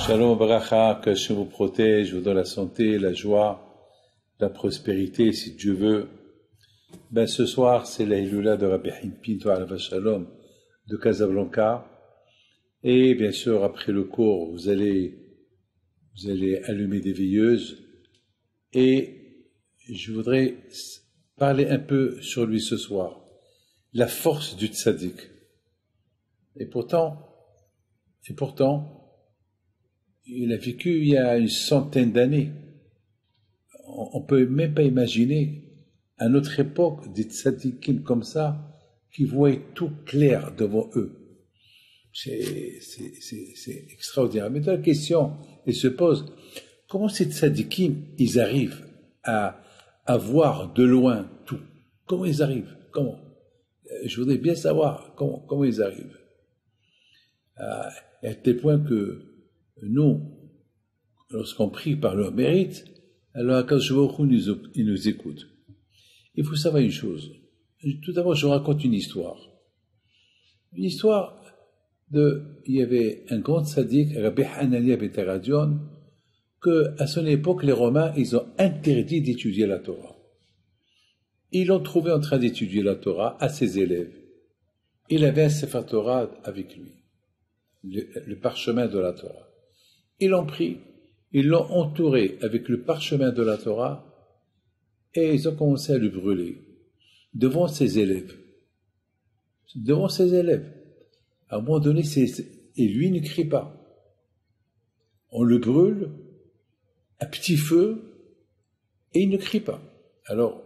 Shalom Baracha, que Hashem vous protège, vous donne la santé, la joie, la prospérité, si Dieu veut. Ce soir, c'est la Hilula de Rabbi Haïm Pinto Alav Shalom de Casablanca. Et bien sûr, après le cours, vous allez allumer des veilleuses. Et je voudrais parler un peu sur lui ce soir. La force du tzaddik. Et pourtant, il a vécu il y a une centaine d'années. On peut même pas imaginer, à notre époque, des tzaddikim comme ça, qui voient tout clair devant eux. C'est extraordinaire. Mais la question, elle se pose, comment ces tzaddikim, ils arrivent à voir de loin tout? Comment ils arrivent? Comment? Je voudrais bien savoir comment ils arrivent. À tel point que nous, lorsqu'on prie par leur mérite, alors Akadosh Baruch Hu il nous écoute. Il faut savoir une chose. Tout d'abord, je vous raconte une histoire. Une histoire il y avait un grand tzaddik, Rabbi Hanania ben Teradion, que à son époque, les Romains, ils ont interdit d'étudier la Torah. Ils l'ont trouvé en train d'étudier la Torah à ses élèves. Il avait un Sefer Torah avec lui, le parchemin de la Torah. Ils l'ont pris, ils l'ont entouré avec le parchemin de la Torah et ils ont commencé à le brûler devant ses élèves. Devant ses élèves. À un moment donné, et lui ne crie pas. On le brûle à petit feu et il ne crie pas. Alors,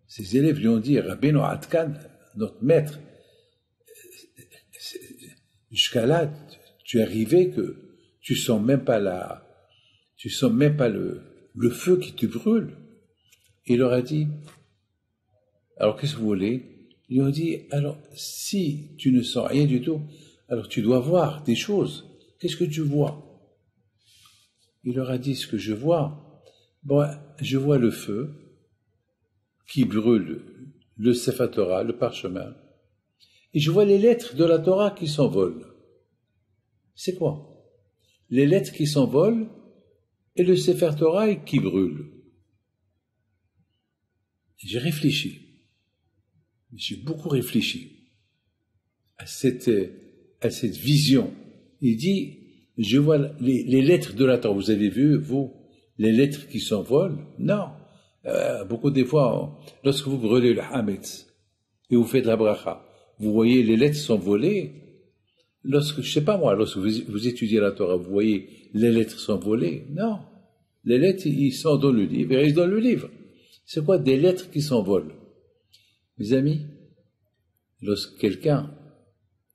ses élèves lui ont dit, Rabbeinu Adkan, notre maître, jusqu'à là, tu es arrivé que tu sens même pas le feu qui te brûle. Il leur a dit, alors qu'est-ce que vous voulez? Ils ont dit, alors si tu ne sens rien du tout, alors tu dois voir des choses. Qu'est-ce que tu vois? Il leur a dit, ce que je vois, je vois le feu qui brûle le Sefer Torah, le parchemin, et je vois les lettres de la Torah qui s'envolent. C'est quoi? Les lettres qui s'envolent et le Sefer Torah qui brûle. J'ai réfléchi. J'ai beaucoup réfléchi à cette vision. Il dit, je vois les lettres de la Torah. Vous avez vu, vous, les lettres qui s'envolent? Non. Beaucoup des fois, lorsque vous brûlez le Hametz et vous faites la bracha, vous voyez les lettres s'envoler. Lorsque vous étudiez la Torah, vous voyez les lettres s'envoler. Non. Les lettres, ils sont dans le livre, ils restent dans le livre. C'est quoi des lettres qui s'envolent? Mes amis, lorsque il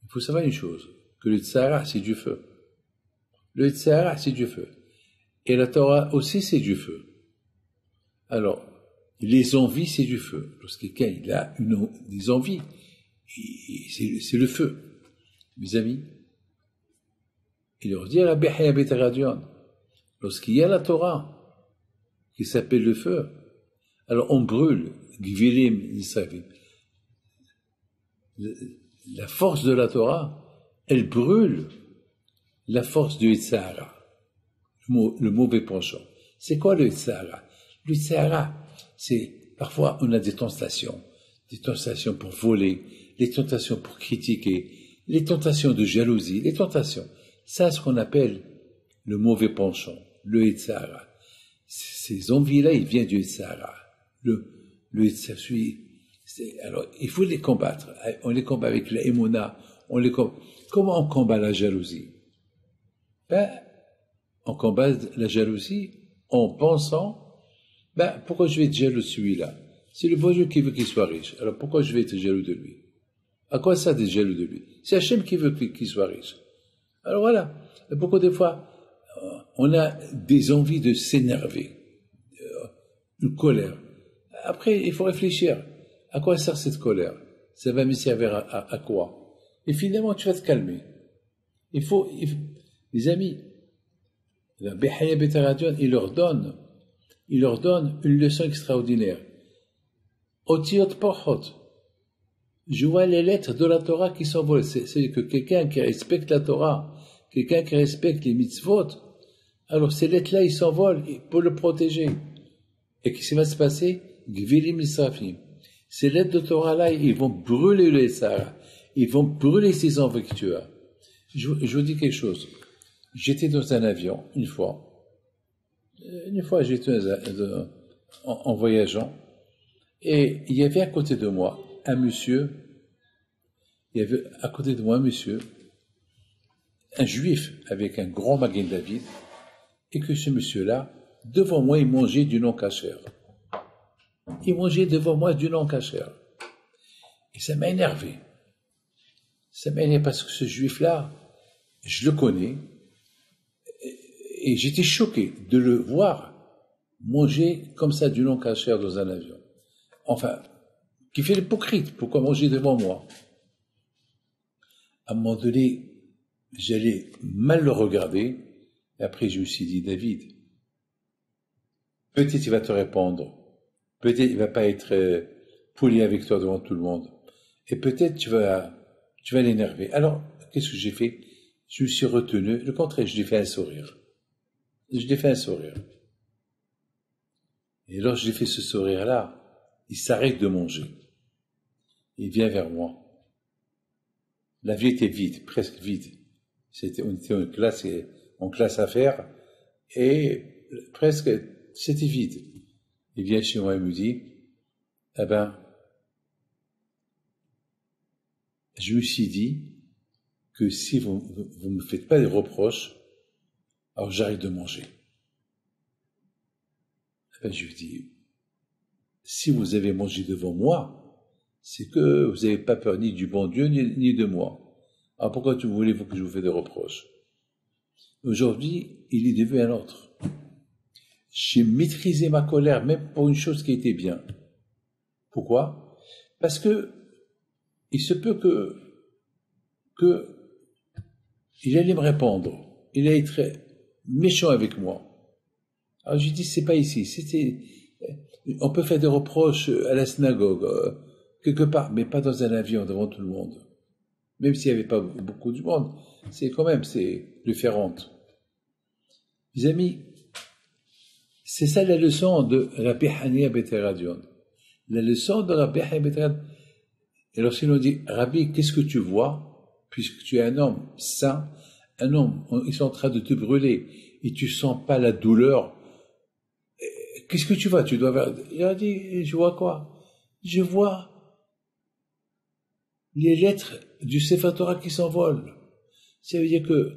faut savoir une chose, que le tzara, c'est du feu. Le tzara, c'est du feu. Et la Torah aussi, c'est du feu. Alors, les envies, c'est du feu. Lorsque quelqu'un il a des envies, c'est le feu. Mes amis, il leur dit à Rabbi Haïm ben Teradion, lorsqu'il y a la Torah, qui s'appelle le feu, alors on brûle, Gvilim Yisravim. La force de la Torah, elle brûle la force du Yitzhara, le mauvais penchant. C'est quoi le Yitzhara? Le Yitzhara, c'est, parfois on a des tentations pour voler, les tentations pour critiquer, les tentations de jalousie, les tentations. Ça, c'est ce qu'on appelle le mauvais penchant, le Yitzhara. Ces envies-là, ils viennent du Yitzhara. Le Yitzhara, alors, il faut les combattre. On les combat avec la émouna. Comment on combat la jalousie? On combat la jalousie en pensant, pourquoi je vais être jaloux de celui-là? C'est le bon Dieu qui veut qu'il soit riche. Alors pourquoi je vais être jaloux de lui? À quoi ça d'être jaloux de lui? C'est Hachem qui veut qu'il soit riche. Alors voilà. Beaucoup de fois, on a des envies de s'énerver, une colère. Après, il faut réfléchir. À quoi sert cette colère? Ça va me servir à quoi? Et finalement, tu vas te calmer. Les amis, Rabbi Haïm ben Teradion, il leur donne une leçon extraordinaire. Otiot pochot. Je vois les lettres de la Torah qui s'envolent. C'est que quelqu'un qui respecte la Torah, quelqu'un qui respecte les mitzvot, Alors ces lettres-là, ils s'envolent pour le protéger. Et qu'est-ce qui va se passer? Gvilim Israfim. Ces lettres de Torah-là, ils vont brûler les Sahara. Ils vont brûler ces envois que tu as. Je vous dis quelque chose. J'étais dans un avion, une fois. J'étais en voyageant. Et il y avait à côté de moi un monsieur. Il y avait à côté de moi un monsieur, un juif avec un grand Magen David. Et que ce monsieur-là, devant moi, il mangeait du non-cachère. Il mangeait devant moi du non-cachère. Et ça m'a énervé. Ça m'a énervé parce que ce juif-là, je le connais, et j'étais choqué de le voir manger comme ça du non-cachère dans un avion. Enfin, qui fait l'hypocrite, pourquoi manger devant moi? À un moment donné, j'allais mal le regarder, et après je me suis dit, David, peut-être il va te répondre, peut-être il va pas être poli avec toi devant tout le monde, et peut-être tu vas l'énerver. Alors, qu'est-ce que j'ai fait? Je me suis retenu, le contraire, je lui ai fait un sourire. Je lui ai fait un sourire. Et lorsque j'ai fait ce sourire-là, il s'arrête de manger. Il vient vers moi. L'avion était vide, presque vide. On était en classe affaires, et presque, c'était vide. Il vient chez moi et me dit, eh ben, je me suis dit que si vous ne me faites pas des reproches, alors j'arrête de manger. Eh ben, je lui dis, si vous avez mangé devant moi, c'est que vous n'avez pas peur ni du bon Dieu, ni de moi. Alors pourquoi voulez-vous que je vous fasse des reproches? Aujourd'hui, il est devenu un autre. J'ai maîtrisé ma colère, même pour une chose qui était bien. Pourquoi? Parce que il se peut que il allait me répondre. Il allait être méchant avec moi. Alors j'ai dit, c'est pas ici. On peut faire des reproches à la synagogue, quelque part, mais pas dans un avion devant tout le monde. Même s'il n'y avait pas beaucoup de monde, c'est le faire honte. Mes amis, c'est ça la leçon de Rabbi Hania ben Teradion. La leçon de Rabbi Hania ben Teradion. Et lorsqu'il nous dit, Rabbi, qu'est-ce que tu vois, puisque tu es un homme saint, un homme, ils sont en train de te brûler, et tu sens pas la douleur, qu'est-ce que tu vois? Tu dois voir. Il a dit, je vois quoi? Je vois les lettres du Sefer Torah qui s'envolent. Ça veut dire que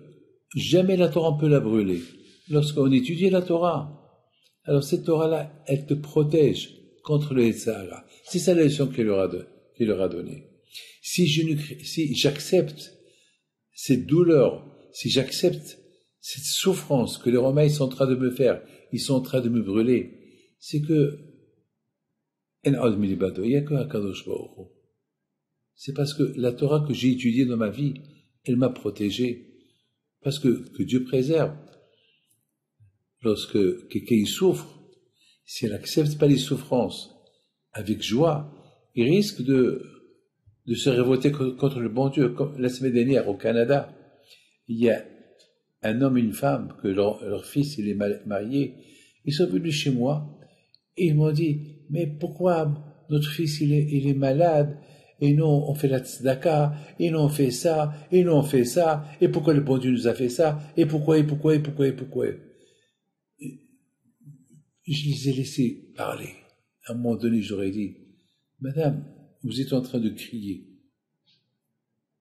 jamais la Torah on peut la brûler. Lorsqu'on étudie la Torah, alors cette Torah-là, elle te protège contre le Sahara. C'est ça la leçon qu'il leur a donnée. Si j'accepte cette douleur, si j'accepte cette souffrance que les Romains sont en train de me faire, ils sont en train de me brûler, c'est que il n'y a que Hakadosh Baruch Hu. C'est parce que la Torah que j'ai étudiée dans ma vie, elle m'a protégé. Parce que Dieu préserve. Lorsque quelqu'un souffre, s'il n'accepte pas les souffrances avec joie, il risque de se révolter contre le bon Dieu. Comme la semaine dernière, au Canada, il y a un homme et une femme, que leur fils il est marié, ils sont venus chez moi, et ils m'ont dit, mais pourquoi notre fils il est malade, et nous on fait la tzedaka, et nous on fait ça, et nous on fait ça, et pourquoi le bon Dieu nous a fait ça, et pourquoi. Je les ai laissés parler. À un moment donné, j'aurais dit, Madame, vous êtes en train de crier.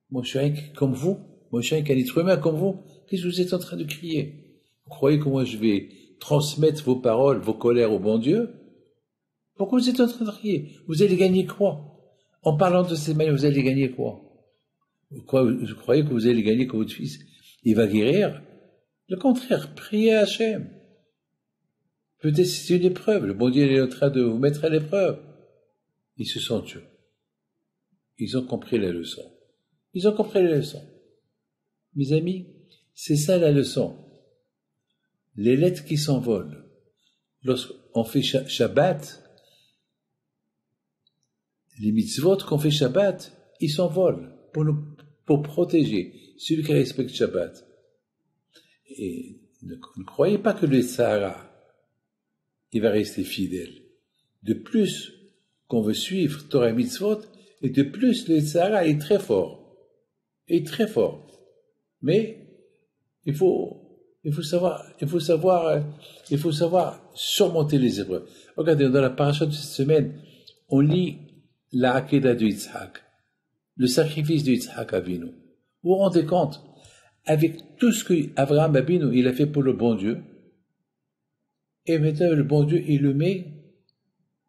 Moi, je suis rien comme vous. Moi, je suis rien qu'un être humain comme vous. Qu'est-ce que vous êtes en train de crier? Vous croyez que moi, je vais transmettre vos paroles, vos colères au bon Dieu? Pourquoi vous êtes en train de crier? Vous allez gagner quoi? En parlant de cette manière, vous allez gagner quoi? Vous croyez que vous allez gagner que votre fils, il va guérir? Le contraire, priez à Hachem. Peut-être c'est une épreuve. Le bon Dieu est en train de vous mettre à l'épreuve. Ils se sont tués. Ils ont compris la leçon. Mes amis, c'est ça la leçon. Les lettres qui s'envolent. Lorsqu'on fait Shabbat, les mitzvot qu'on fait Shabbat, ils s'envolent pour protéger celui qui respecte Shabbat. Et Ne croyez pas que le Sahara, il va rester fidèle. De plus qu'on veut suivre Torah et Mitzvot, et de plus le Sahara est très fort. Est très fort. Mais il faut savoir surmonter les épreuves. Regardez, dans la paracha de cette semaine, on lit la Hakeda de Yitzhak, le sacrifice de Yitzhak Avinu. Vous vous rendez compte, avec tout ce que Abraham Avinu, il a fait pour le bon Dieu, et maintenant le bon Dieu, il le met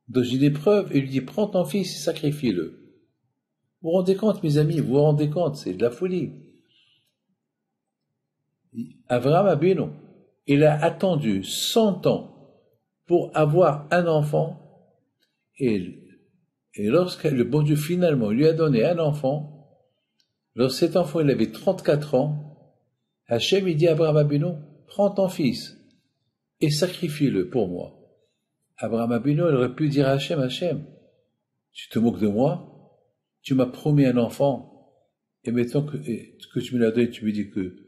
dans une épreuve, et lui dit, prends ton fils et sacrifie-le. Vous vous rendez compte, mes amis, vous vous rendez compte, c'est de la folie. Abraham Avinu, il a attendu 100 ans pour avoir un enfant, et lorsque le bon Dieu finalement lui a donné un enfant, lorsque cet enfant il avait 34 ans, Hachem il dit à Abraham Avinu, prends ton fils et sacrifie-le pour moi. Abraham Avinu il aurait pu dire à Hachem, Hachem, tu te moques de moi, tu m'as promis un enfant, et maintenant que tu me l'as donné, tu me dis que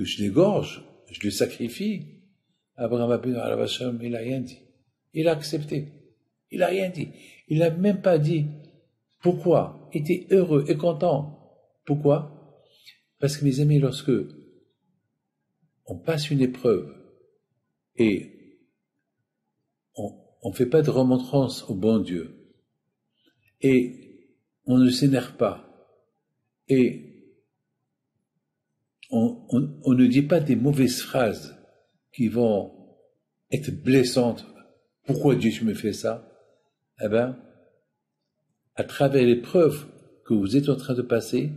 je l'égorge, je le sacrifie. Abraham Avinu il n'a rien dit. Il a accepté. Il n'a rien dit. Il n'a même pas dit pourquoi. Il était heureux et content. Pourquoi? Parce que mes amis, lorsque on passe une épreuve et on ne fait pas de remontrance au bon Dieu et on ne s'énerve pas et on ne dit pas des mauvaises phrases qui vont être blessantes. Pourquoi Dieu me fait ça? Eh bien, à travers l'épreuve que vous êtes en train de passer,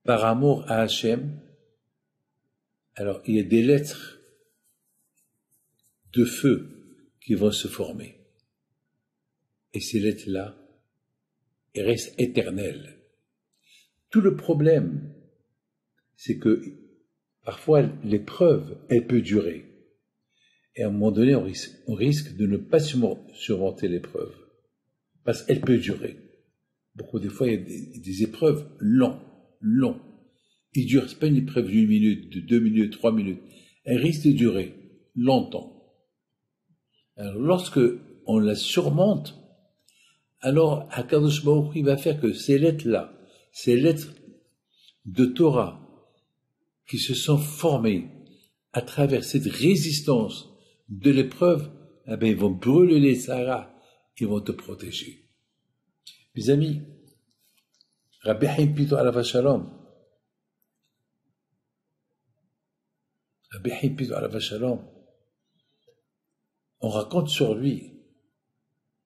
par amour à Hachem, alors il y a des lettres de feu qui vont se former. Et ces lettres-là, elles restent éternelles. Tout le problème, c'est que parfois l'épreuve, elle peut durer. Et à un moment donné, on risque de ne pas surmonter l'épreuve. Parce qu'elle peut durer. Beaucoup des fois, il y a des épreuves longues. Ils durent, c'est pas une épreuve d'1 minute, de 2 minutes, 3 minutes. Elle risque de durer longtemps. Alors, lorsque on la surmonte, alors, Akadosh Baruch Hu, il va faire que ces lettres-là, ces lettres de Torah, qui se sont formées à travers cette résistance de l'épreuve, eh bien, ils vont brûler les Sahara, ils vont te protéger. Mes amis, Rabbi Haïm Pito Alav Shalom, on raconte sur lui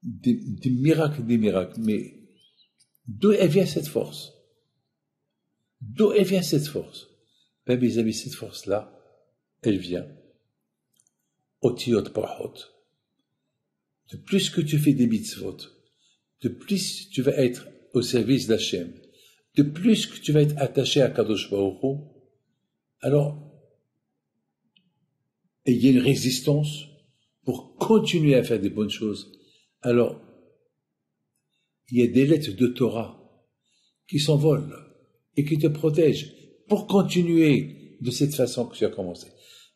des miracles, mais d'où elle vient cette force? D'où elle vient cette force? Ben, mes amis, cette force-là, elle vient Otiyot Brachot. De plus que tu fais des mitzvot, de plus tu vas être au service d'Hachem, de plus que tu vas être attaché à Kadosh Baruch Hu, alors il y a une résistance pour continuer à faire des bonnes choses. Alors, il y a des lettres de Torah qui s'envolent et qui te protègent pour continuer de cette façon que tu as commencé.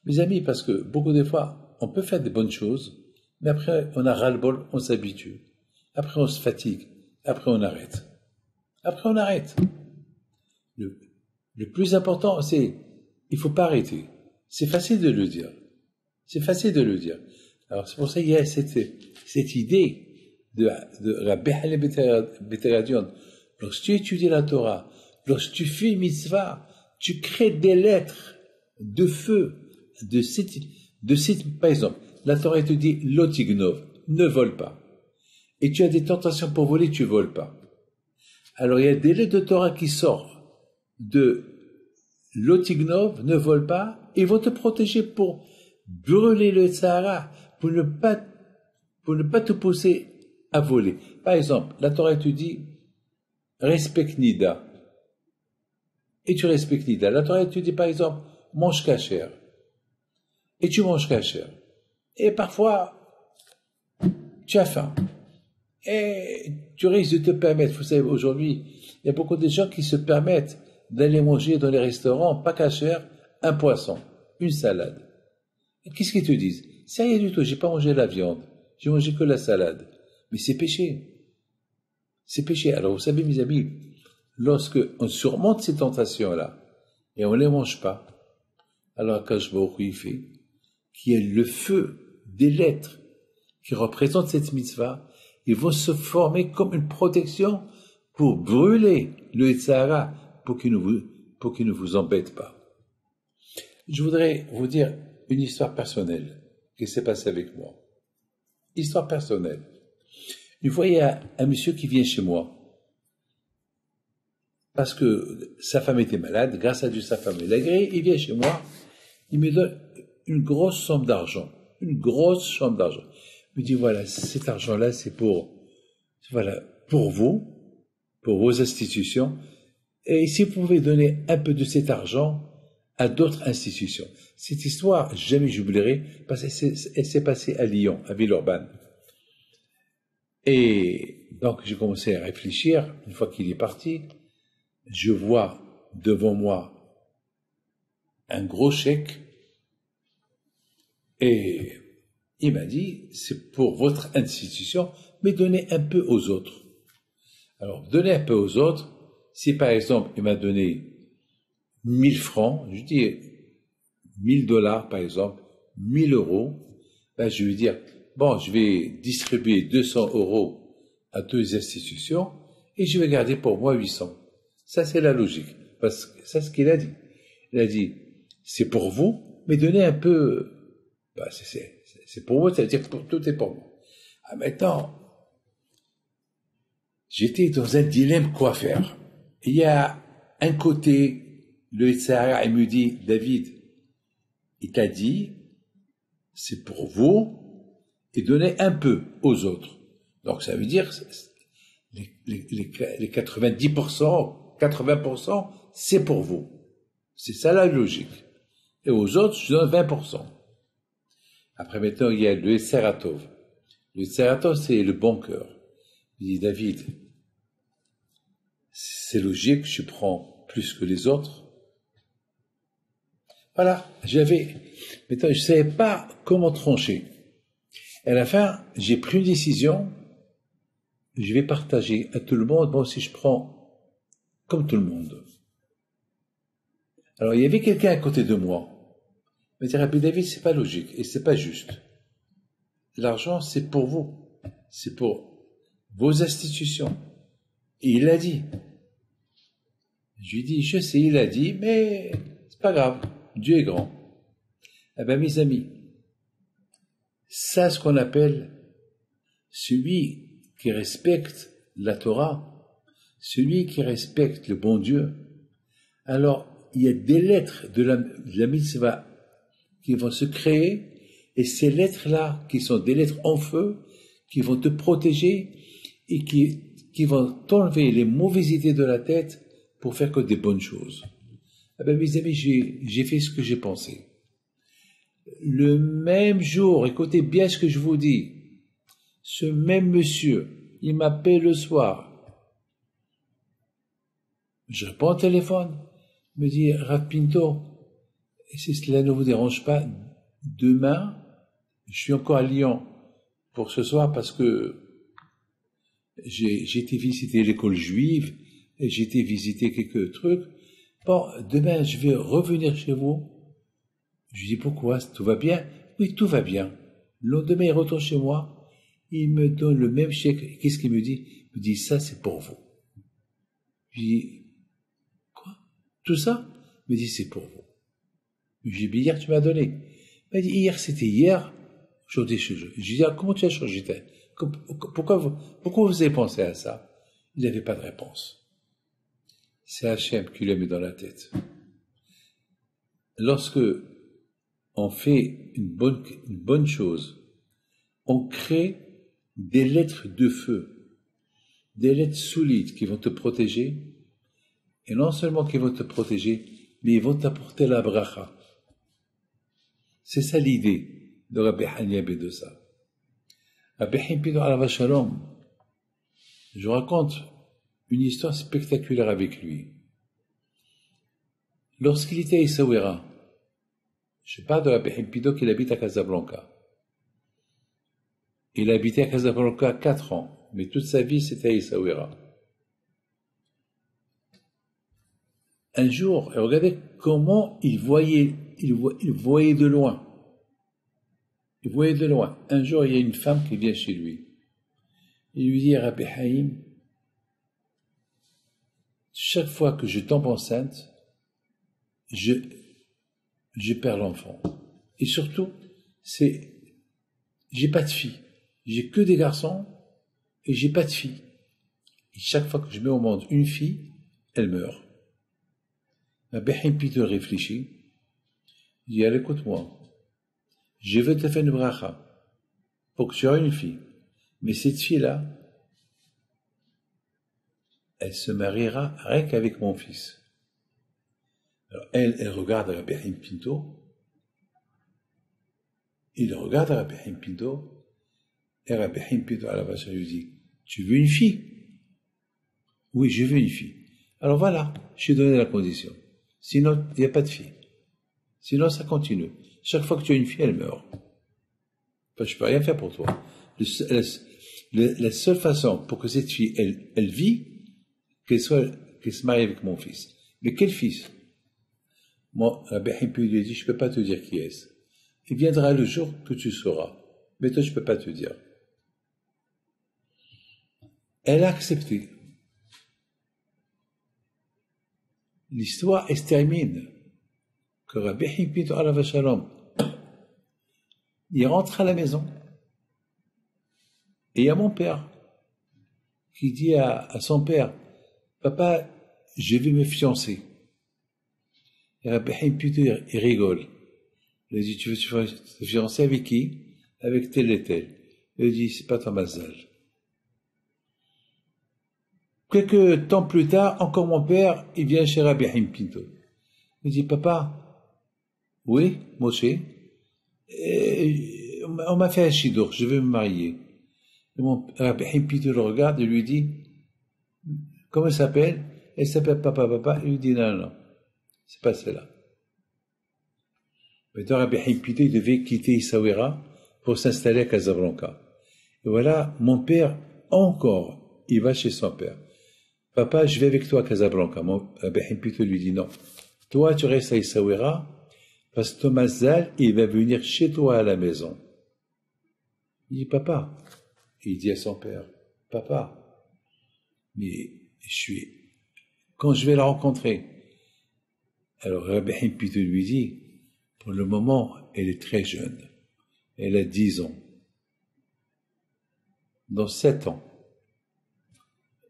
Mes amis, parce que beaucoup de fois, on peut faire des bonnes choses, mais après, on a ras-le-bol, on s'habitue. Après, on se fatigue. Après, on arrête. Le plus important, c'est, il faut pas arrêter. C'est facile de le dire. Alors, c'est pour ça qu'il y a cette idée de Rabbi Haïm Betaradion. Lorsque tu étudies la Torah, lorsque tu fais une mitzvah, tu crées des lettres de feu, par exemple, la Torah te dit Lotignov, ne vole pas. Et tu as des tentations pour voler, tu voles pas. Alors il y a des lettres de Torah qui sortent de Lotignov, ne vole pas, et vont te protéger pour brûler le Sahara, pour ne pas te pousser à voler. Par exemple, la Torah te dit respecte Nida. Et tu respectes Nida. La Torah te dit par exemple mange kasher. Et tu manges kasher. Et parfois, tu as faim. Et tu risques de te permettre, vous savez, aujourd'hui, il y a beaucoup de gens qui se permettent d'aller manger dans les restaurants, pas kasher, un poisson. une salade. Qu'est-ce qu'ils te disent? C'est rien du tout, j'ai pas mangé la viande, j'ai mangé que la salade. Mais c'est péché. C'est péché. Alors vous savez mes amis, lorsque on surmonte ces tentations-là, et on ne les mange pas, alors Akash Baruch Hu, il fait, qui est le feu des lettres qui représentent cette mitzvah, ils vont se former comme une protection pour brûler le Yetzirah, pour qu'il ne vous embête pas. Je voudrais vous dire une histoire personnelle qui s'est passée avec moi. Histoire personnelle. Une fois, il y a un monsieur qui vient chez moi parce que sa femme était malade. Grâce à Dieu, sa femme est agréée. Il vient chez moi. Il me donne une grosse somme d'argent. Une grosse somme d'argent. Il me dit, voilà, cet argent-là, c'est pour vous, pour vos institutions. Et si vous pouvez donner un peu de cet argent à d'autres institutions. Cette histoire, jamais j'oublierai, parce qu'elle s'est passée à Lyon, à Villeurbanne. Et donc, j'ai commencé à réfléchir. Une fois qu'il est parti, je vois devant moi un gros chèque. Et il m'a dit, c'est pour votre institution, mais donnez un peu aux autres. Alors, donner un peu aux autres, si par exemple, il m'a donné 1000 francs, je dis 1000 dollars par exemple, 1000 euros, ben je vais dire, bon, je vais distribuer 200 euros à deux institutions et je vais garder pour moi 800. Ça, c'est la logique. Parce que c'est ce qu'il a dit. Il a dit, c'est pour vous, mais donnez un peu, ben c'est pour vous, c'est-à-dire que tout est pour moi. Ah, maintenant, j'étais dans un dilemme quoi faire. Il y a un côté, le Yetzirah, il me dit, David, il t'a dit, c'est pour vous, et donnez un peu aux autres. Donc ça veut dire, les 90%, 80%, c'est pour vous. C'est ça la logique. Et aux autres, je donne 20%. Après maintenant, il y a le Yetzirah Tov. Le Yetzirah Tov, c'est le bon cœur. Il dit, David, c'est logique, je prends plus que les autres. Voilà, maintenant, je savais pas comment trancher. Et à la fin, j'ai pris une décision, je vais partager à tout le monde, moi aussi je prends comme tout le monde. Alors, il y avait quelqu'un à côté de moi. Il m'a dit, Rabbi David, c'est pas logique et c'est pas juste. L'argent, c'est pour vous. C'est pour vos institutions. Et il l'a dit. Je lui ai dit, je sais, il l'a dit, mais c'est pas grave. Dieu est grand. Eh bien, mes amis, ça, ce qu'on appelle celui qui respecte la Torah, celui qui respecte le bon Dieu. Alors, il y a des lettres de la mitzvah qui vont se créer, et ces lettres-là, qui sont des lettres en feu, qui vont te protéger et qui vont t'enlever les mauvaises idées de la tête pour faire que des bonnes choses. Eh bien, mes amis, j'ai fait ce que j'ai pensé. Le même jour, écoutez bien ce que je vous dis, ce même monsieur, il m'appelle le soir. Je réponds au téléphone, il me dit, Rav Pinto, si cela ne vous dérange pas, demain, je suis encore à Lyon pour ce soir parce que j'ai été visiter l'école juive et j'ai été visiter quelques trucs. Bon, demain, je vais revenir chez vous. Je lui dis, pourquoi? Tout va bien? Oui, tout va bien. Le lendemain, il retourne chez moi. Il me donne le même chèque. Qu'est-ce qu'il me dit? Il me dit, ça, c'est pour vous. Je lui dis, quoi? Tout ça? Il me dit, c'est pour vous. Je lui dis, hier, tu m'as donné. Il m'a dit, hier, c'était hier. Aujourd'hui, je lui dis, ah, comment tu as changé? Pourquoi vous avez pensé à ça? Il n'avait pas de réponse. C'est Hachem qui le met dans la tête. Lorsque on fait une bonne chose, on crée des lettres de feu, des lettres solides qui vont te protéger, et non seulement qui vont te protéger, mais ils vont t'apporter la bracha. C'est ça l'idée de Rabbi Haniabé de ça. Rabbi Haniabé Alav Shalom, je raconte une histoire spectaculaire avec lui. Lorsqu'il était à Essaouira, Je parle de Rabbi Himpido qui habite à Casablanca. Il a habité à Casablanca 4 ans, mais toute sa vie c'était à Essaouira. Un jour, regardez comment il voyait de loin. Il voyait de loin. Un jour, il y a une femme qui vient chez lui. Il lui dit, Rabbi Haïm, chaque fois que je tombe enceinte, je perds l'enfant. Et surtout, j'ai pas de fille. J'ai que des garçons et j'ai pas de fille. Et chaque fois que je mets au monde une fille, elle meurt. Rabbi Haïm Pito réfléchit. Il dit, allez, écoute-moi. Je vais te faire une bracha pour que tu aies une fille. Mais cette fille-là, elle se mariera rien qu'avec mon fils. Alors elle regarde Rabbi Haïm Pinto. Il regarde Rabbi Haïm Pinto. Et Rabbi Haïm Pinto à la base lui dit, tu veux une fille? Oui, je veux une fille. Alors voilà, je t'ai donné la condition. Sinon, il n'y a pas de fille. Sinon, ça continue. Chaque fois que tu as une fille, elle meurt. Enfin, je peux rien faire pour toi. La seule façon pour que cette fille, elle vit, qu'elle se marie avec mon fils. Mais quel fils? Moi, Rabbi Haïm lui a dit, je peux pas te dire qui est-ce. Il viendra le jour que tu sauras. Mais toi, je peux pas te dire. Elle a accepté. L'histoire, elle se termine. Que Rabbi Haïm Pinto alav shalom, il rentre à la maison. Et il y a mon père qui dit à son père, papa, je vais me fiancer. Et Rabbi Haïm Pinto, il rigole. Il dit, tu veux te fiancer avec qui? Avec tel et tel. Il dit, c'est pas ton mazal. Quelques temps plus tard, encore mon père, il vient chez Rabbi Haïm Pinto. Il dit, papa, oui, Moshe, on m'a fait un chidour, je veux me marier. Et mon Rabbi Haïm Pinto le regarde et lui dit, comment elle s'appelle? Elle s'appelle papa. Il lui dit, non, c'est pas celle-là. Maintenant, Rabbi Haïm Pinto, il devait quitter Essaouira pour s'installer à Casablanca. Et voilà, mon père, encore, il va chez son père. Papa, je vais avec toi à Casablanca. Mon Rabbi Haïm Pinto lui dit, non. Toi, tu restes à Essaouira, parce que Thomas Zal, il va venir chez toi à la maison. Il dit, papa. Il dit à son père, papa, mais quand je vais la rencontrer. Alors Rabbi Haïm Pinto lui dit, pour le moment, elle est très jeune. Elle a 10 ans. Dans 7 ans,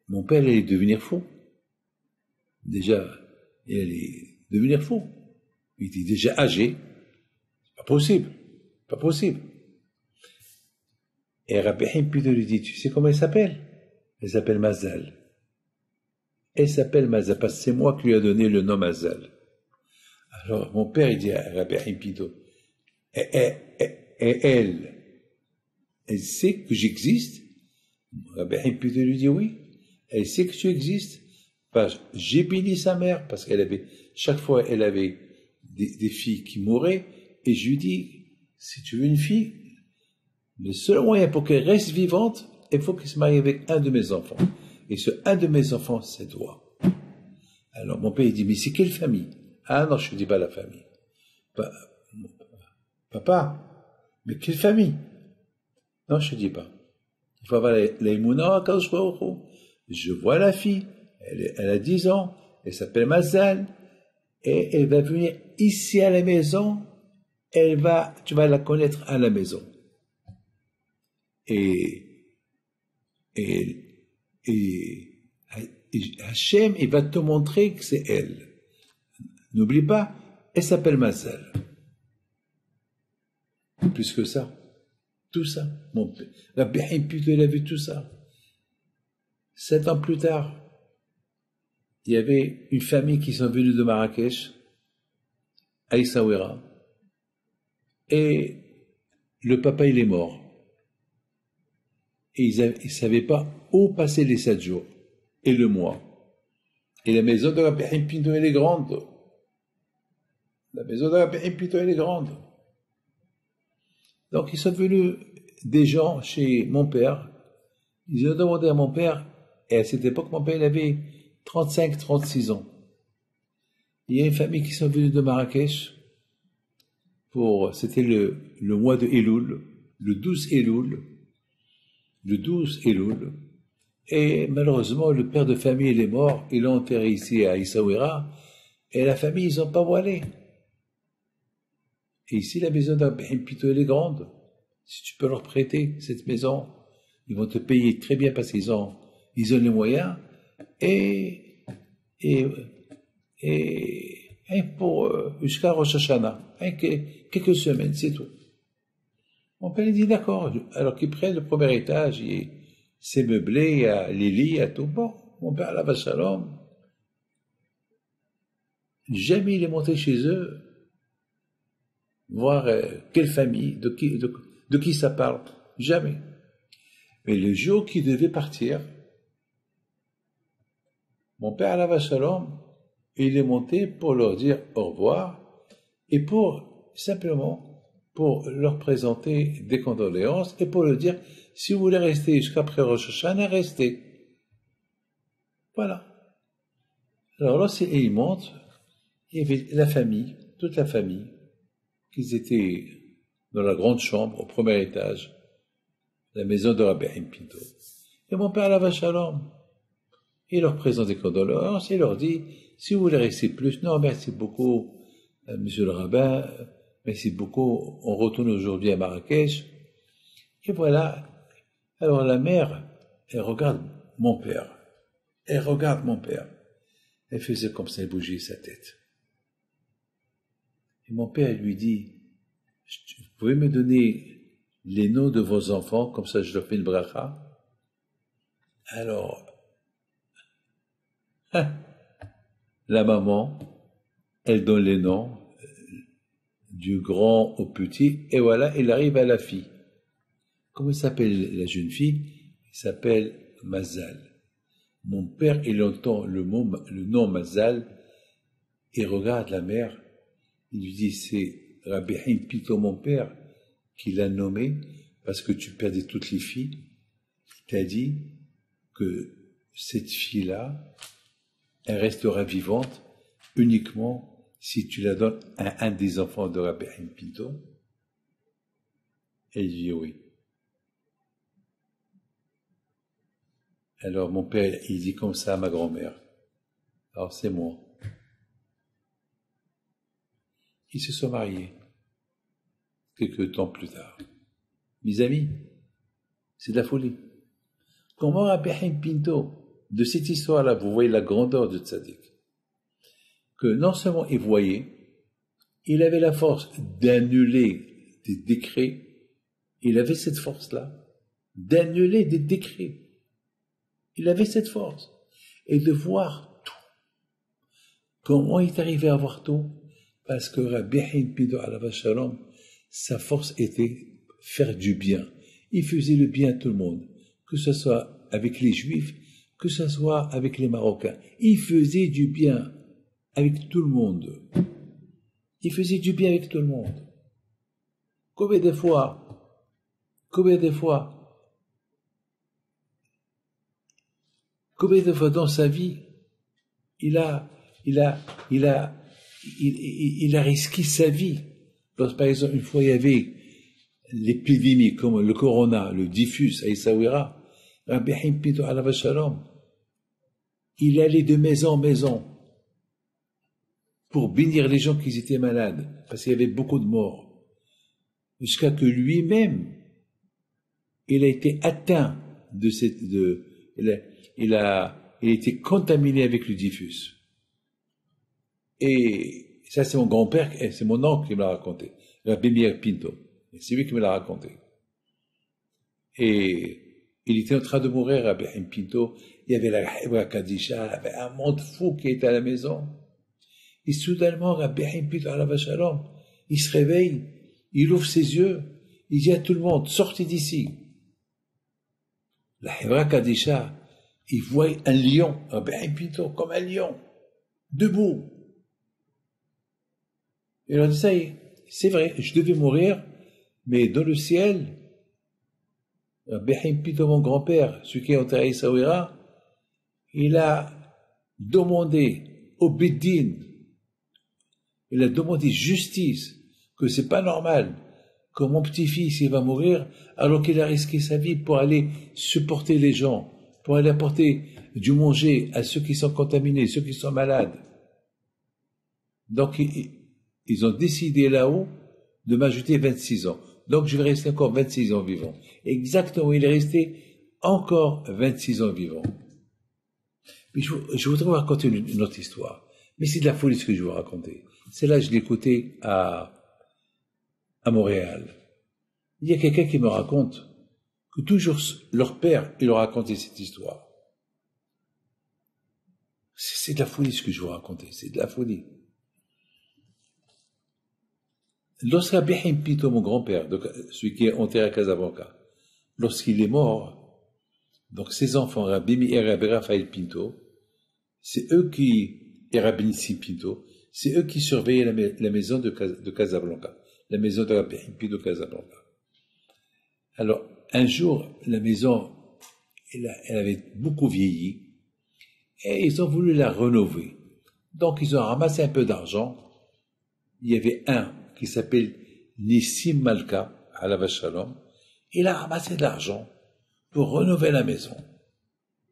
mon père allait devenir fou. Déjà, il allait devenir fou. Il était déjà âgé. Pas possible. Et Rabbi Haïm Pinto lui dit, tu sais comment elle s'appelle? Elle s'appelle Mazal. Elle s'appelle Mazal parce que c'est moi qui lui ai donné le nom Mazal. Alors mon père, il dit à Rabbi Haïm Pinto, elle sait que j'existe? Rabbi Haïm Pinto lui dit oui, elle sait que tu existes. Parce que j'ai béni sa mère parce qu'elle avait, chaque fois, elle avait des filles qui mouraient et je lui dis, si tu veux une fille, le seul moyen pour qu'elle reste vivante, il faut qu'elle se marie avec un de mes enfants. Et ce un de mes enfants, c'est toi. Alors mon père, il dit, mais c'est quelle famille? Ah non, je ne dis pas la famille. Papa, mais quelle famille? Non, je ne dis pas. Il faut avoir l'aïmouna, je vois la fille, elle a 10 ans, elle s'appelle Mazal, et elle va venir ici à la maison, tu vas la connaître à la maison. Et Hachem, il va te montrer que c'est elle. N'oublie pas, elle s'appelle Mazal. Plus que ça, tout ça, mon père. Rabbi Haïm Pinto, il a vu tout ça. 7 ans plus tard, il y avait une famille qui sont venus de Marrakech, à Essaouira, et le papa, il est mort. Et ils ne savaient pas où passer les 7 jours, et le mois. Et la maison de Rabbi Haïm Pinto, elle est grande. La maison de Rabbi Pinto, elle est grande. Donc, ils sont venus des gens chez mon père. Ils ont demandé à mon père, et à cette époque, mon père, il avait 35, 36 ans. Il y a une famille qui sont venus de Marrakech c'était le mois de Elul, le 12 Elul, et malheureusement, le père de famille, il est mort, ils l'ont enterré ici à Essaouira, et la famille, ils n'ont pas voilé. Et ici, la maison d'Abrahim Pito, elle est grande. Si tu peux leur prêter cette maison, ils vont te payer très bien parce qu'ils ont les moyens, et pour jusqu'à Rosh Hashanah, quelques semaines, c'est tout. Mon père, il dit d'accord. Alors qu'ils prennent le premier étage, c'est meublé, il y a les lits, il y a tout. Bon, mon père, là, Shalom, jamais il est monté chez eux, voir quelle famille, de qui ça parle. Jamais. Mais le jour qu'il devait partir, mon père, Allah Shalom, il est monté pour leur dire au revoir et simplement pour leur présenter des condoléances et pour leur dire, si vous voulez rester jusqu'après Rosh Hashanah, restez. Voilà. Alors là, il monte, il y avait la famille, toute la famille, qu'ils étaient dans la grande chambre, au premier étage, la maison de Rabbi Pinto. Et mon père, Allah Shalom, il leur présente des condoléances et leur dit, si vous voulez rester plus, non, merci beaucoup, monsieur le rabbin, merci beaucoup, on retourne aujourd'hui à Marrakech. Et voilà. Alors la mère, elle regarde mon père. Elle Elle faisait comme ça, elle bougeait sa tête. Et mon père lui dit, vous pouvez me donner les noms de vos enfants, comme ça je leur fais une bracha. Alors, la maman, elle donne les noms du grand au petit, et voilà, elle arrive à la fille. Comment s'appelle la jeune fille? Elle s'appelle Mazal. Mon père, il entend le nom Mazal, et regarde la mère, il lui dit, c'est Rabbi Pito, mon père, qui l'a nommé, parce que tu perdais toutes les filles. Il t'a dit que cette fille-là, elle restera vivante uniquement si tu la donnes à un des enfants de Rabbi Pinto. Elle dit oui. Alors mon père, il dit comme ça à ma grand-mère. Alors c'est moi. Ils se sont mariés. Quelques temps plus tard. Mes amis, c'est de la folie. Comment Rabbi Pinto, de cette histoire-là, vous voyez la grandeur de Tzadik, que non seulement il voyait, il avait la force d'annuler des décrets, il avait cette force-là, d'annuler des décrets. Il avait cette force. Et de voir tout. Comment il est arrivé à voir tout? Parce que Rabbi Pinto Alav Shalom, sa force était faire du bien. Il faisait le bien à tout le monde, que ce soit avec les Juifs, que ce soit avec les Marocains. Il faisait du bien avec tout le monde. Il faisait du bien avec tout le monde. Combien de fois dans sa vie, il a risqué sa vie. Lorsque, par exemple, une fois, il y avait l'épidémie, comme le corona, le diffus à Essaouira, Rabbi Pinto Alav Shalom, il allait de maison en maison pour bénir les gens qui étaient malades, parce qu'il y avait beaucoup de morts, jusqu'à que lui-même, il a été atteint il a été contaminé avec le diffus. Et ça, c'est mon grand-père, c'est mon oncle qui me l'a raconté, Rabbi Meir Pinto. C'est lui qui me l'a raconté. Et il était en train de mourir, Rabbi Pinto. Il y avait la Hebra Kadisha, il y avait un monde fou qui était à la maison. Et soudainement, Rabbi Pinto, Alav Shalom, il se réveille, il ouvre ses yeux, il dit à tout le monde, sortez d'ici. La Hebra Kadisha, il voit un lion, Rabbi Pinto, comme un lion, debout. Il leur dit, ça y est, c'est vrai, je devais mourir, mais dans le ciel, Behim Pito, mon grand-père, celui qui est enterré à Essaouira, il a demandé au Bédine, il a demandé justice, que c'est pas normal que mon petit-fils, il va mourir alors qu'il a risqué sa vie pour aller supporter les gens, pour aller apporter du manger à ceux qui sont contaminés, ceux qui sont malades. Donc, ils ont décidé là-haut de m'ajouter 26 ans. Donc, je vais rester encore 26 ans vivant. Exactement, il est resté encore 26 ans vivant. Mais je voudrais vous raconter une autre histoire. Mais c'est de la folie ce que je vais vous raconter. Celle-là, je l'ai écoutée à Montréal. Il y a quelqu'un qui me raconte que toujours leur père, il leur racontait cette histoire. C'est de la folie ce que je vais vous raconter. C'est de la folie. Lorsqu'Abihim Pito, mon grand-père, celui qui est enterré à Casablanca, lorsqu'il est mort, donc ses enfants, Rabbi Meir et Rabbi Raphaël Pinto, c'est eux qui, et Rabbi Nissim Pinto, c'est eux qui surveillaient la maison de Casablanca, la maison de Rabbi Pinto de Casablanca. Alors, un jour, la maison, elle avait beaucoup vieilli, et ils ont voulu la rénover. Donc, ils ont ramassé un peu d'argent. Il y avait un qui s'appelle Nissim Malka, à la Shalom. Il a ramassé de l'argent pour rénover la maison.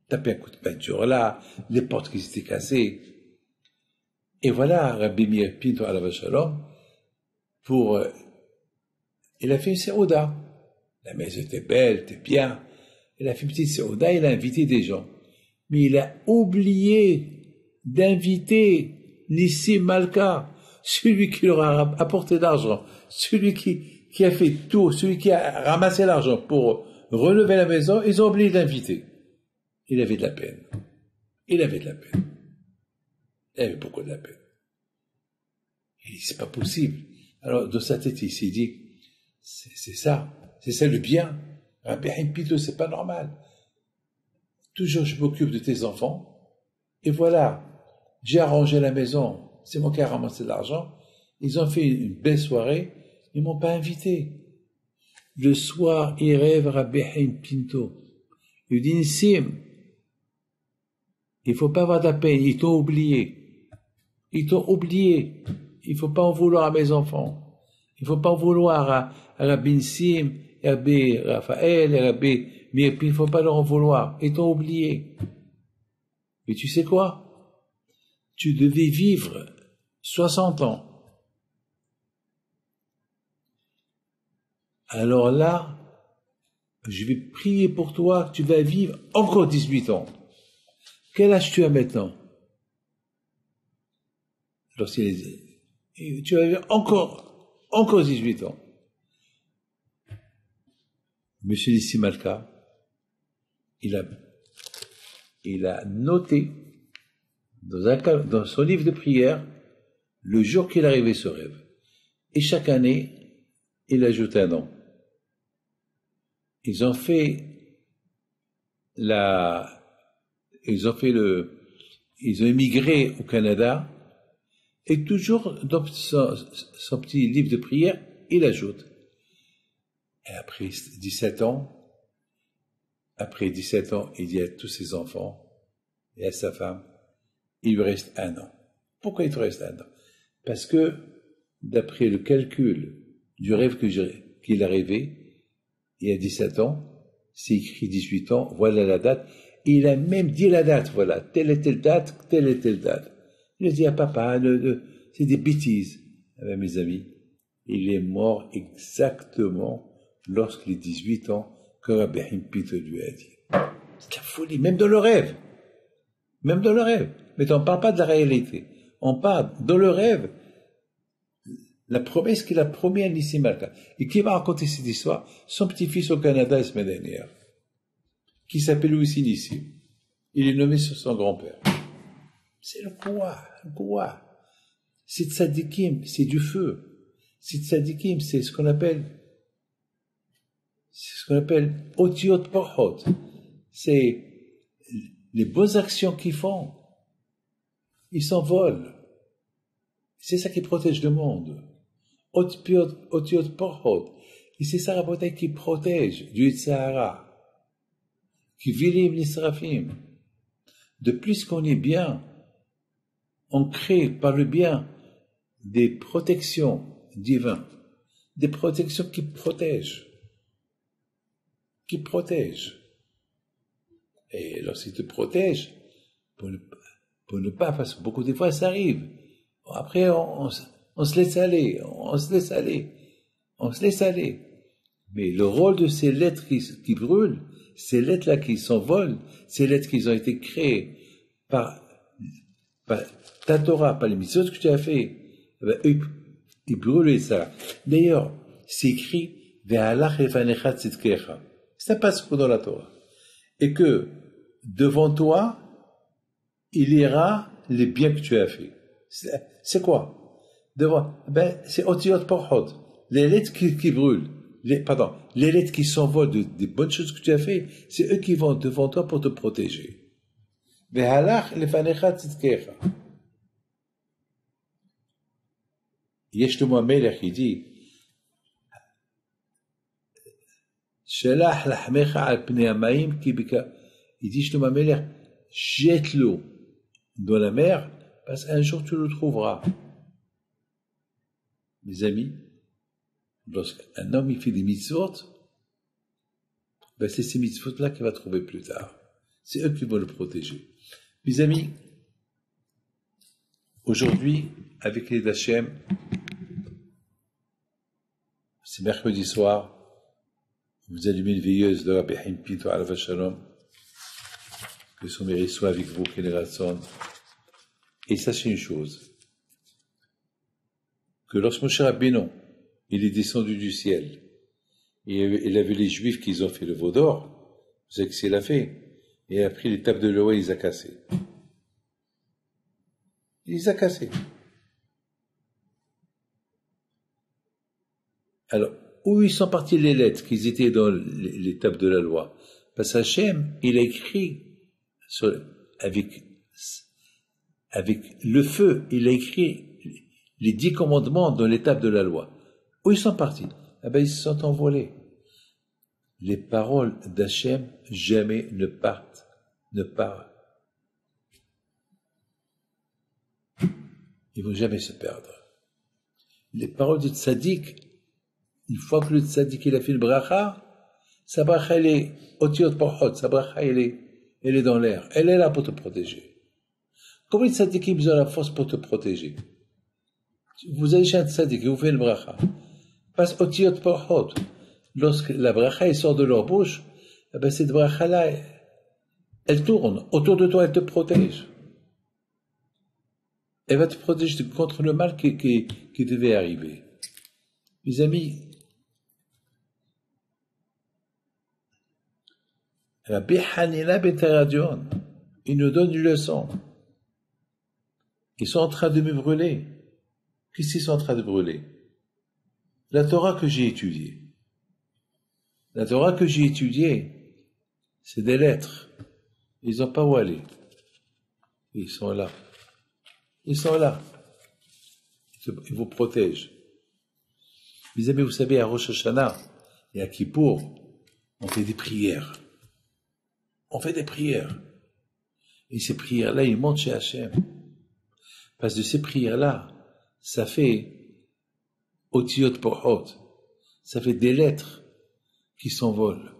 Tapé un coup de peinture là, les portes qui s'étaient cassées. Et voilà, Rabbi Meir Pinto, à la Shalom, il a fait une séouda. La maison était belle, était bien. Il a fait une petite séouda, il a invité des gens. Mais il a oublié d'inviter Nissim Malka, celui qui leur a apporté l'argent, celui qui a fait tout, celui qui a ramassé l'argent pour relever la maison, ils ont oublié d'inviter. Il avait de la peine. Il avait de la peine. Il avait beaucoup de la peine. Il dit, c'est pas possible. Alors, dans sa tête, il s'est dit, c'est ça le bien. Rabbi Pito, c'est pas normal. Toujours, je m'occupe de tes enfants. Et voilà, j'ai arrangé la maison. C'est moi qui ai ramassé l'argent. Ils ont fait une belle soirée. Ils m'ont pas invité. Le soir, il rêve Rabbi Pinto. Il dit, Nissim, il faut pas avoir de la peine. Ils t'ont oublié. Ils t'ont oublié. Il faut pas en vouloir à mes enfants. Il faut pas en vouloir à Rabbi Nissim, à Rabbi Raphaël, à Rabbi Meir. Il faut pas leur en vouloir. Ils t'ont oublié. Mais tu sais quoi? Tu devais vivre 60 ans. Alors là, je vais prier pour toi que tu vas vivre encore 18 ans. Quel âge tu as maintenant? Tu vas vivre encore 18 ans. Monsieur Nissim Malka, il a noté dans son livre de prière le jour qu'il arrivait ce rêve. Et chaque année, il ajoute un an. Ils ont émigré au Canada, et toujours dans son petit livre de prière, il ajoute. Et après 17 ans, il dit à tous ses enfants et à sa femme, il lui reste un an. Pourquoi il te reste un an? Parce que, d'après le calcul du rêve qu'il a rêvé, il y a 17 ans, c'est écrit 18 ans, voilà la date, et il a même dit la date, voilà, telle et telle date, telle et telle date. Il a dit à papa, c'est des bêtises. Eh bien, mes amis, il est mort exactement lorsqu'il a 18 ans que Rabbi Pito lui a dit. C'est la folie, même dans le rêve. Même dans le rêve. Mais on ne parle pas de la réalité. On parle, dans le rêve, la promesse qu'il a promis à Nissim Malka. Et qui va raconter cette histoire? Son petit-fils au Canada la semaine dernière, qui s'appelle lui aussi Nissim. Il est nommé sur son grand-père. C'est le quoi. C'est tzadikim, c'est du feu. C'est tzadikim, c'est ce qu'on appelle otiot porhot. C'est les bonnes actions qu'ils font. Ils s'envolent. C'est ça qui protège le monde. Otiot porhot. Et c'est ça, Rabotai, qui protège du Sahara, qui vilim l'Israfim. De plus qu'on est bien, on crée par le bien des protections divines, des protections qui protègent. Et lorsqu'ils te protègent, pour ne pas, parce que beaucoup de fois ça arrive. Après, on se laisse aller, Mais le rôle de ces lettres qui brûlent, ces lettres-là qui s'envolent, ces lettres qui ont été créées par ta Torah, par les mitzvot que tu as fait, eux, ils brûlent ça. D'ailleurs, c'est écrit, Ve'alach lefanecha tzidkecha. C'est un passage dans la Torah. Et que, devant toi, il ira les biens que tu as fait. C'est quoi? C'est Otiot Porhot. Les lettres qui brûlent. Les lettres qui s'envolent des bonnes choses que tu as fait, c'est eux qui vont devant toi pour te protéger. Ve'alach lefanecha tzidkecha. Yesh le Mohamed qui dit, Shelach lachmecha al pnei hamayim ki bika. Il dit, Shlomo Amelech, jette-le dans la mer, parce qu'un jour tu le trouveras. Mes amis, lorsqu'un homme il fait des mitzvot, c'est ces mitzvot-là qu'il va trouver plus tard. C'est eux qui vont le protéger. Mes amis, aujourd'hui, avec les Hachem, c'est mercredi soir, vous allumez une veilleuse de Rabbi Haim Pinto Alav Shalom, que son mérite soit avec vous, Kénératson. Et sachez une chose, que lorsque Moshe Rabbeinu, il est descendu du ciel, et il a vu les Juifs qui ont fait le veau d'or, vous savez ce qu'il a fait? Il a pris les tables de l'eau et il les a cassées. Il les a cassées. Alors, où ils sont partis les lettres qu'ils étaient dans les tables de la loi? Parce qu'Hachem, il a écrit avec le feu, il a écrit les 10 commandements dans les tables de la loi. Où ils sont partis? Ils se sont envolés. Les paroles d'Hachem jamais ne partent. Ils vont jamais se perdre. Les paroles du tzaddik, une fois que le tzaddik il a fait le bracha, sa bracha elle est otiot porhot, sa bracha elle est dans l'air. Elle est là pour te protéger. Comment le tzaddik il a la force pour te protéger? Vous allez chez un tzaddik et vous faites le bracha. Passe otiot porhot. Lorsque la bracha elle sort de leur bouche, cette bracha là, elle tourne. Autour de toi, elle te protège. Elle va te protéger contre le mal qui devait arriver. Mes amis, Rabbi Hanina ben Teradion, il nous donne une leçon. Ils sont en train de me brûler. Qu'est-ce qu'ils sont en train de brûler? La Torah que j'ai étudiée. La Torah que j'ai étudiée, c'est des lettres. Ils n'ont pas où aller. Ils sont là. Ils vous protègent. Mes amis, vous savez, à Rosh Hashanah et à Kippour, on fait des prières. Et ces prières-là, ils montent chez Hachem. Parce que de ces prières-là, ça fait Otiot Porhot. Ça fait des lettres qui s'envolent.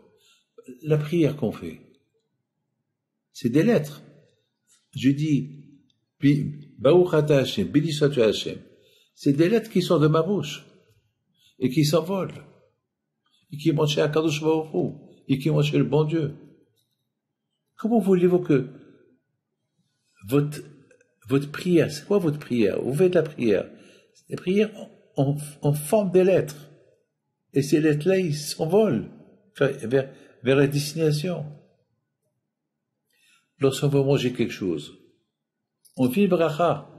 La prière qu'on fait, c'est des lettres. Je dis, Baruch Ata Hashem, béni sois-tu Hashem. C'est des lettres qui sont de ma bouche et qui s'envolent et qui montent chez Akadosh Baruch Hu et qui montent chez le bon Dieu. Comment voulez-vous que votre prière, c'est quoi votre prière? Vous faites la prière. Les prières en forme des lettres. Et ces lettres-là, ils s'envolent vers la destination. Lorsqu'on veut manger quelque chose, on fait le bracha.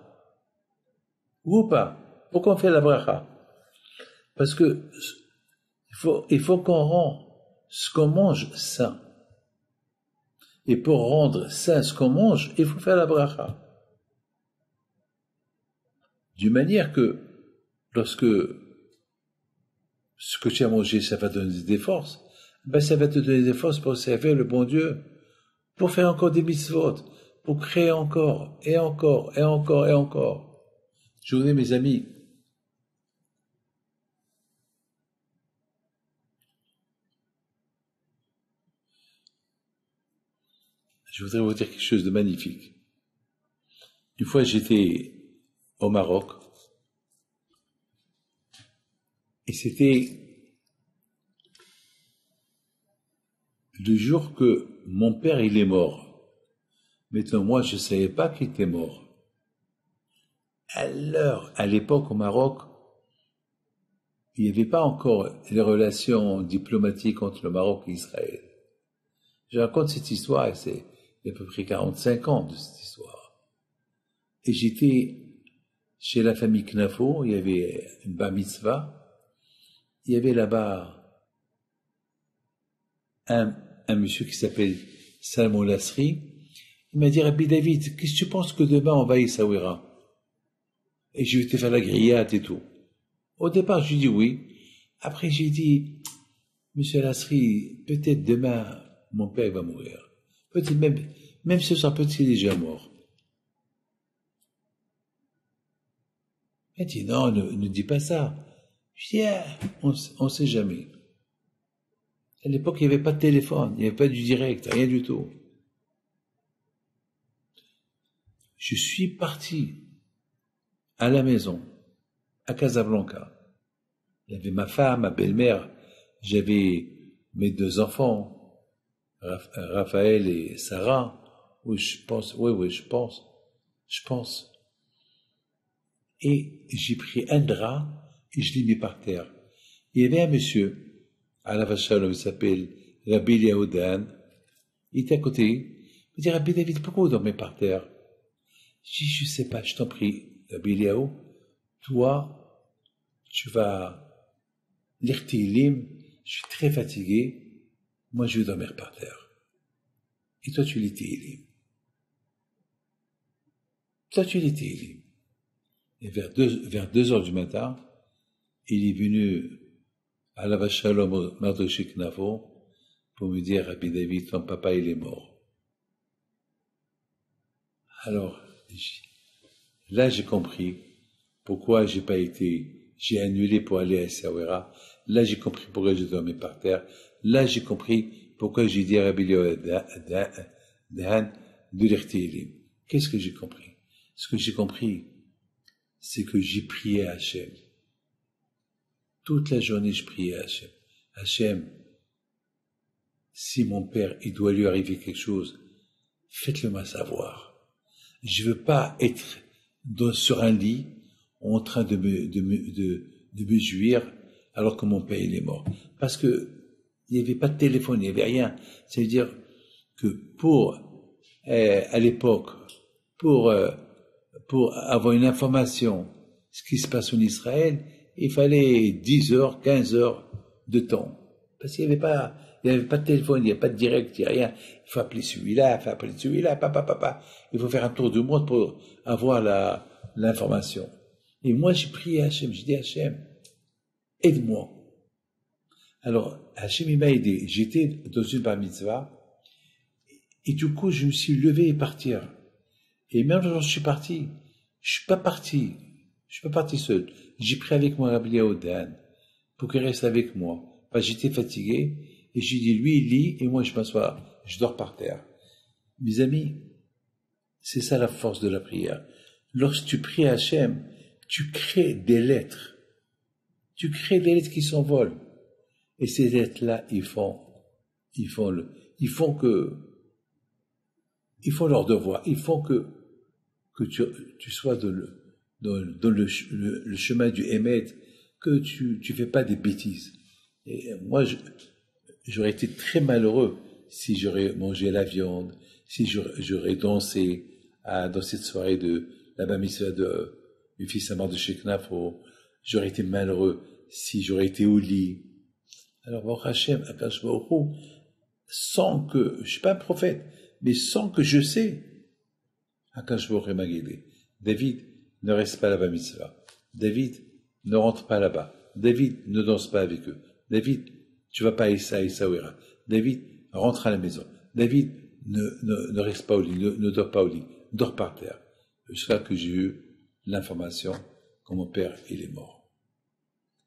Ou pas? Pourquoi on fait la bracha? Parce que il faut qu'on rende ce qu'on mange sain. Et pour rendre sain ce qu'on mange, il faut faire la bracha. d'une manière que lorsque ce que tu as mangé, ça va te donner des forces, ben ça va te donner des forces pour servir le bon Dieu, pour faire encore des mitzvot, pour créer encore, et encore, et encore, et encore. Je voudrais, mes amis, je voudrais vous dire quelque chose de magnifique. Une fois, j'étais au Maroc, et c'était le jour que mon père, il est mort. Maintenant, moi, je ne savais pas qu'il était mort. Alors, à l'époque, au Maroc, il n'y avait pas encore les relations diplomatiques entre le Maroc et Israël. Je raconte cette histoire, et c'est il y a à peu près 45 ans de cette histoire. Et j'étais chez la famille Knafo, il y avait une bar mitzvah, il y avait là-bas un monsieur qui s'appelle Salmon Lasri. Il m'a dit, Rabbi David, qu'est-ce que tu penses que demain on va à Essaouira? Et je vais te faire la grillade et tout. Au départ, je lui dis oui. Après, j'ai dit, Monsieur Lasri, peut-être demain, mon père va mourir. Peut-être même ce soir, peut-être qu'il est déjà mort. Il dit, non, ne dis pas ça. Je dis, ah, on ne sait jamais. À l'époque, il n'y avait pas de téléphone, il n'y avait pas du direct, rien du tout. Je suis parti à la maison, à Casablanca. Il y avait ma femme, ma belle-mère, j'avais mes 2 enfants, Raphaël et Sarah. Oui, je pense. Et j'ai pris un drap et je l'ai mis par terre. Il y avait un monsieur, à la Vachalom, il s'appelle Rabbi Yaoudan. Il était à côté. Il me dit, Rabbi David, pourquoi vous dormez par terre? Je dis, je sais pas, je t'en prie, Rabbi Yaou, toi, tu vas lire Tehillim, je suis très fatigué, moi je vais dormir par terre. Et toi tu lis Tehillim. Et vers 2 heures du matin, il est venu à la Vachalom au Mardoché Knafo pour me dire, Rabbi David, ton papa il est mort. Alors, là j'ai compris pourquoi j'ai annulé pour aller à Essaouira. Là j'ai compris pourquoi je dormais par terre. Là j'ai compris pourquoi j'ai dit à Rabbi Dahan de lire Tehillim. Qu'est-ce que j'ai compris? Ce que j'ai compris, c'est que j'ai prié à Hachem. Toute la journée, je priais à Hachem. Hachem, si mon père, il doit lui arriver quelque chose, faites-le moi savoir. Je veux pas être sur un lit en train de me jouir alors que mon père il est mort. Parce que il n'y avait pas de téléphone, il n'y avait rien. C'est-à-dire que à l'époque, pour avoir une information, ce qui se passe en Israël, il fallait 10 heures, 15 heures de temps. Parce qu'il n'y avait pas de téléphone, il n'y avait pas de direct, il n'y a rien. Il faut appeler celui-là, papa. Il faut faire un tour du monde pour avoir l'information. Et moi, j'ai prié à Hachem, j'ai dit Hachem, aide-moi. Alors, Hachem, il m'a aidé. J'étais dans une bar mitzvah, et du coup, je me suis levé et partir. Et même quand je suis parti, je suis pas parti seul. J'ai pris avec moi Rabbi Yaoudan pour qu'il reste avec moi. Parce que j'étais fatigué, et j'ai dit, lui, il lit, et moi, je m'assois, je dors par terre. Mes amis, c'est ça la force de la prière. Lorsque tu pries à Hachem, tu crées des lettres. Tu crées des lettres qui s'envolent. Et ces lettres-là, ils font leur devoir. Ils font que tu sois dans le chemin du Hémet, que tu fais pas des bêtises. Et moi, j'aurais été très malheureux si j'aurais mangé la viande, si j'aurais dansé dans cette soirée de la bar mitzvah du fils à mort de Knafo. J'aurais été malheureux si j'aurais été au lit. Alors, Baruch Hashem, Akash Baruch Hu, sans que, je suis pas un prophète, mais sans que je sais, Akash Baruch Hu m'a guidé. David, ne reste pas là-bas mitzvah. David, ne rentre pas là-bas. David, ne danse pas avec eux. David, tu vas pas à Essaouira. David, rentre à la maison. David, ne reste pas au lit, ne dors pas au lit, dors par terre. Jusqu'à que j'ai eu l'information que mon père, il est mort.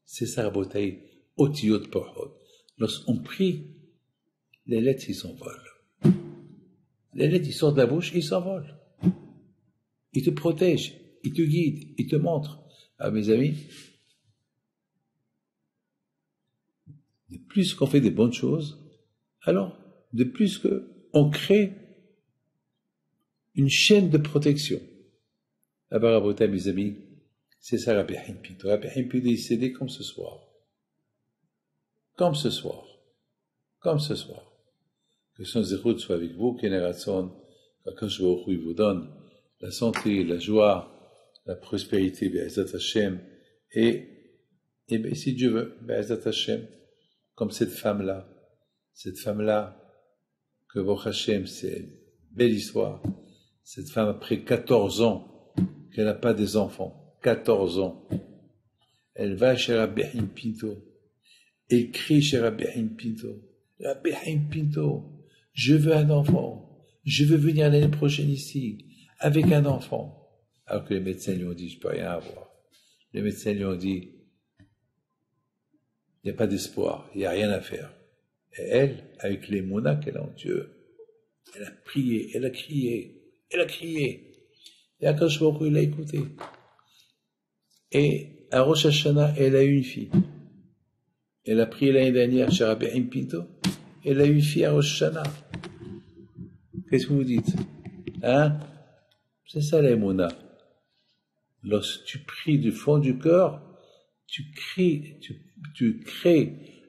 C'est ça, Rabotaï, Otiyot Porhot. Lorsqu'on prie, les lettres, ils s'envolent. Les lettres, ils sortent de la bouche, ils s'envolent. Ils te protègent, ils te guident, ils te montrent. Ah, mes amis, de plus qu'on fait des bonnes choses, alors, de plus qu'on crée une chaîne de protection. Là-bas, Rabotaï, mes amis, c'est ça Rabbi Haïm Pinto. Rabbi Haïm Pinto est décédé comme ce soir. Comme ce soir. Comme ce soir. Que son zérout soit avec vous, qu'Eneratson, qu'Akash Baruch Hu vous donne la santé, la joie, la prospérité, Be'ezat Hashem, et bien, si Dieu veut, Be'ezat Hashem, comme cette femme-là, que Baruch Hashem, c'est une belle histoire, cette femme après 14 ans, qu'elle n'a pas des enfants, 14 ans, elle va chez Rabbi Haïm Pinto, elle crie chez Rabbi Haïm Pinto, Rabbi Haïm Pinto, je veux un enfant, je veux venir l'année prochaine ici, avec un enfant. Alors que les médecins lui ont dit, je peux rien avoir. Les médecins lui ont dit, il n'y a pas d'espoir, il n'y a rien à faire. Et elle, avec les monas qu'elle a en Dieu, elle a prié, elle a crié. Et Akash Baruch Hu, il a écouté. Et à Rosh Hashanah, elle a eu une fille. Elle a prié l'année dernière chez Rabbi Haïm Pinto. Elle a eu une fille à Rosh Hashanah. Qu'est-ce que vous dites? Hein? C'est ça l'émouna. Lorsque tu pries du fond du cœur, tu crées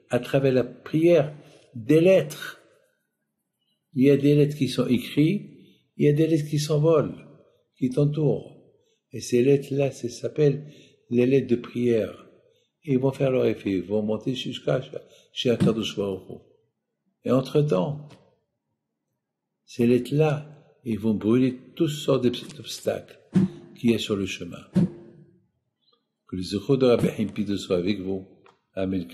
à travers la prière des lettres. Il y a des lettres qui sont écrites, il y a des lettres qui s'envolent, qui t'entourent. Et ces lettres-là, ça s'appelle les lettres de prière. Et ils vont faire leur effet, ils vont monter jusqu'à chez Akadosh Baruch Hu. Et entre-temps, ces lettres-là, ils vont brûler toutes sortes d'obstacles qu'il y a sur le chemin. Que les zéchot de Rabbi Haïm Pinto soient avec vous. Amen.